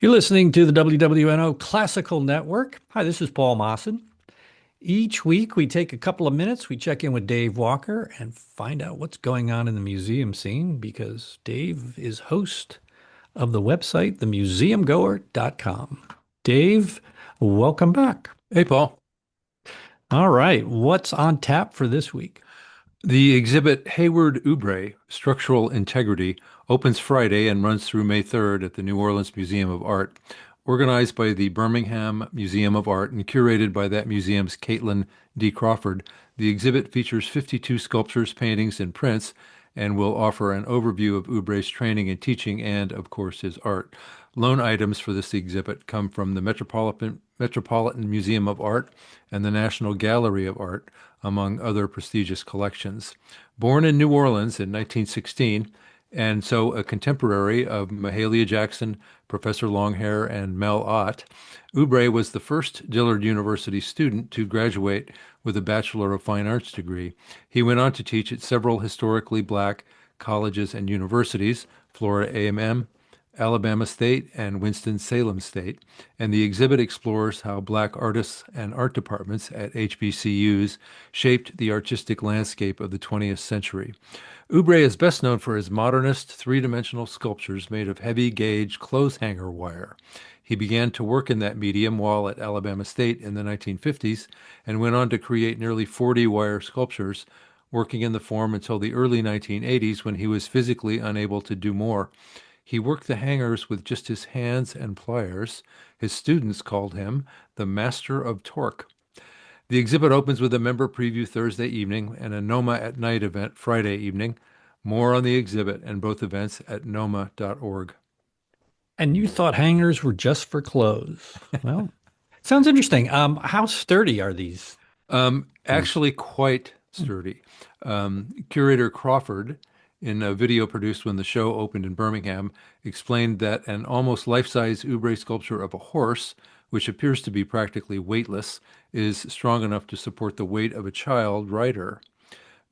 You're listening to the WWNO Classical Network. Hi, this is Paul Mawson. Each week, we take a couple of minutes, we check in with Dave Walker and find out what's going on in the museum scene because Dave is host of the website, themuseumgoer.com. Dave, welcome back. Hey, Paul. All right, what's on tap for this week? The exhibit Hayward Oubre, Structural Integrity, opens Friday and runs through May 3rd at the New Orleans Museum of Art. Organized by the Birmingham Museum of Art and curated by that museum's Caitlin D. Crawford, the exhibit features 52 sculptures, paintings, and prints and will offer an overview of Oubre's training and teaching and, of course, his art. Loan items for this exhibit come from the Metropolitan Museum of Art and the National Gallery of Art, among other prestigious collections. Born in New Orleans in 1916, and so a contemporary of Mahalia Jackson, Professor Longhair, and Mel Ott, Oubre was the first Dillard University student to graduate with a Bachelor of Fine Arts degree. He went on to teach at several historically black colleges and universities, Florida A&M, Alabama State, and Winston-Salem State, and the exhibit explores how black artists and art departments at HBCUs shaped the artistic landscape of the 20th century. Oubre is best known for his modernist three-dimensional sculptures made of heavy-gauge clothes-hanger wire. He began to work in that medium while at Alabama State in the 1950s and went on to create nearly 40 wire sculptures, working in the form until the early 1980s when he was physically unable to do more. He worked the hangers with just his hands and pliers. His students called him the Master of Torque. The exhibit opens with a member preview Thursday evening and a NOMA at Night event Friday evening. More on the exhibit and both events at noma.org. And you thought hangers were just for clothes. Well, sounds interesting. How sturdy are these? Actually, quite sturdy. Curator Crawford, in a video produced when the show opened in Birmingham, explained that an almost life-size Oubre sculpture of a horse, which appears to be practically weightless, is strong enough to support the weight of a child rider.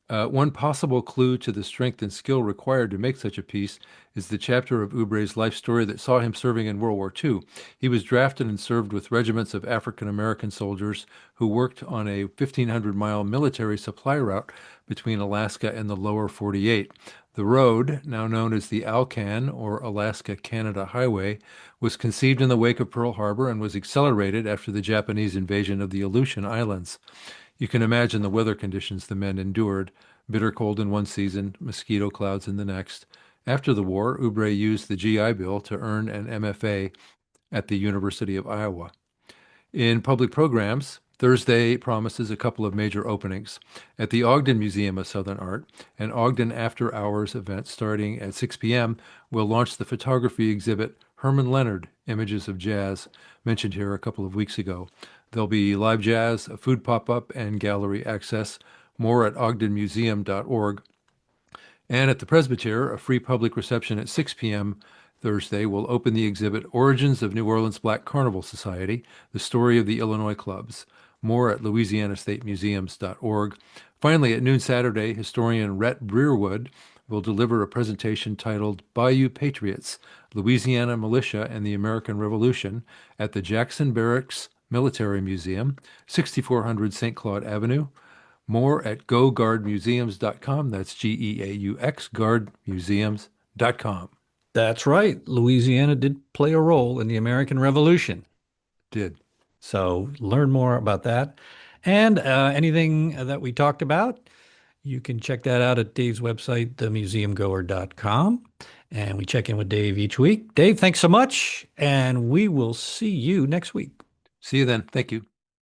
One possible clue to the strength and skill required to make such a piece is the chapter of Oubre's life story that saw him serving in World War II. He was drafted and served with regiments of African-American soldiers who worked on a 1,500-mile military supply route between Alaska and the lower 48. The road, now known as the Alcan, or Alaska-Canada Highway, was conceived in the wake of Pearl Harbor and was accelerated after the Japanese invasion of the Aleutian Islands. You can imagine the weather conditions the men endured: bitter cold in one season, mosquito clouds in the next. After the war, Oubre used the GI Bill to earn an MFA at the University of Iowa. In public programs, Thursday promises a couple of major openings. At the Ogden Museum of Southern Art, an Ogden After Hours event starting at 6 p.m. will launch the photography exhibit Herman Leonard, Images of Jazz, mentioned here a couple of weeks ago. There'll be live jazz, a food pop-up, and gallery access. More at ogdenmuseum.org. And at the Presbytere, a free public reception at 6 p.m. Thursday will open the exhibit Origins of New Orleans Black Carnival Society, the story of the Illinois clubs. More at louisianastatemuseums.org. Finally, at noon Saturday, historian Rhett Breerwood will deliver a presentation titled Bayou Patriots, Louisiana Militia and the American Revolution at the Jackson Barracks Military Museum, 6400 St. Claude Avenue. More at goguardmuseums.com. That's G-E-A-U-X, guardmuseums.com. That's right. Louisiana did play a role in the American Revolution. Did. So learn more about that. And anything that we talked about, you can check that out at Dave's website, themuseumgoer.com. And we check in with Dave each week. Dave, thanks so much. And we will see you next week. See you then. Thank you.